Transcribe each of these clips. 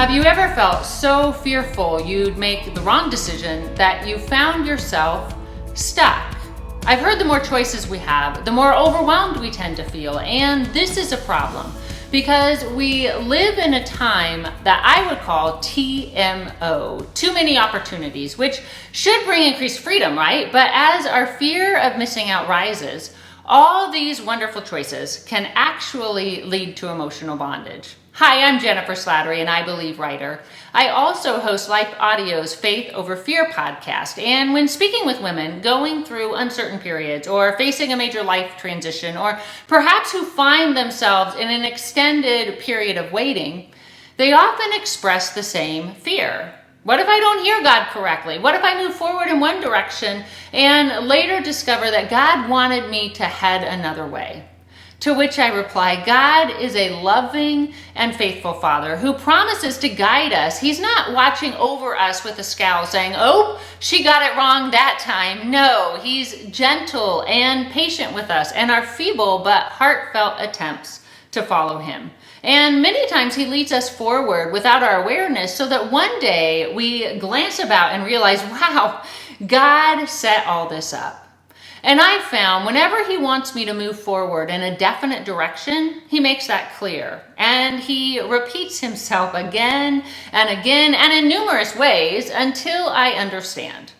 Have you ever felt so fearful you'd make the wrong decision that you found yourself stuck? I've heard the more choices we have, the more overwhelmed we tend to feel, and this is a problem because we live in a time that I would call TMO, too many opportunities, which should bring increased freedom, right? But as our fear of missing out rises, all these wonderful choices can actually lead to emotional bondage. Hi, I'm Jennifer Slattery, an iBelieve writer. I also host Life Audio's Faith Over Fear podcast. And when speaking with women going through uncertain periods or facing a major life transition, or perhaps who find themselves in an extended period of waiting, they often express the same fear. What if I don't hear God correctly? What if I move forward in one direction and later discover that God wanted me to head another way? To which I reply, God is a loving and faithful Father who promises to guide us. He's not watching over us with a scowl saying, oh, she got it wrong that time. No, He's gentle and patient with us and our feeble but heartfelt attempts to follow Him. And many times He leads us forward without our awareness so that one day we glance about and realize, wow, God set all this up. And I've found whenever He wants me to move forward in a definite direction, He makes that clear. And He repeats Himself again and again and in numerous ways until I understand.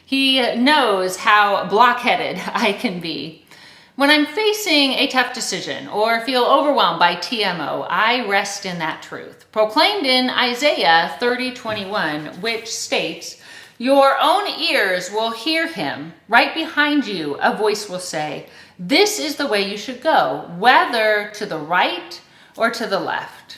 He knows how blockheaded I can be. When I'm facing a tough decision or feel overwhelmed by TMO, I rest in that truth, proclaimed in Isaiah 30:21, which states, your own ears will hear Him. Right behind you, a voice will say, this is the way you should go, whether to the right or to the left.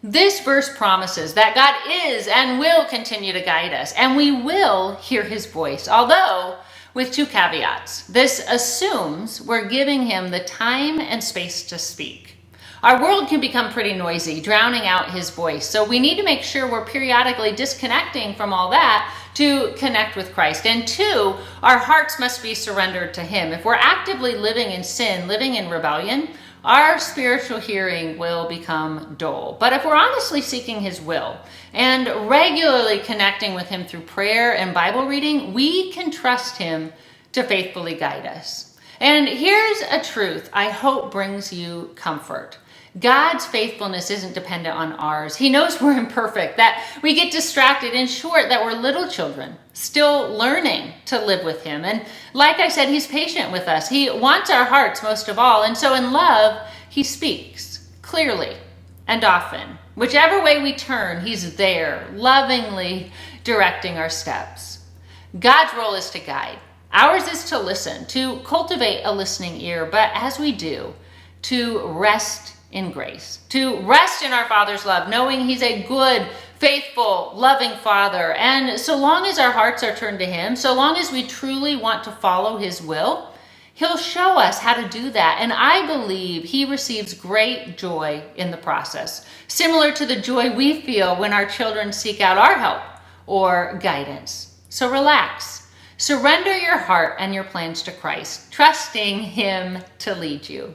This verse promises that God is and will continue to guide us, and we will hear His voice, although with two caveats. This assumes we're giving Him the time and space to speak. Our world can become pretty noisy, drowning out His voice. So we need to make sure we're periodically disconnecting from all that to connect with Christ. And two, our hearts must be surrendered to Him. If we're actively living in sin, living in rebellion, our spiritual hearing will become dull. But if we're honestly seeking His will and regularly connecting with Him through prayer and Bible reading, we can trust Him to faithfully guide us. And here's a truth I hope brings you comfort. God's faithfulness isn't dependent on ours. He knows we're imperfect, that we get distracted, in short, that we're little children, still learning to live with Him. And like I said, He's patient with us. He wants our hearts most of all. And so in love, He speaks clearly and often. Whichever way we turn, He's there, lovingly directing our steps. God's role is to guide. Ours is to listen, to cultivate a listening ear, but as we do, to rest in grace, to rest in our Father's love, knowing He's a good, faithful, loving Father. And so long as our hearts are turned to Him, so long as we truly want to follow His will, He'll show us how to do that. And I believe He receives great joy in the process, similar to the joy we feel when our children seek out our help or guidance. So relax. Surrender your heart and your plans to Christ, trusting Him to lead you.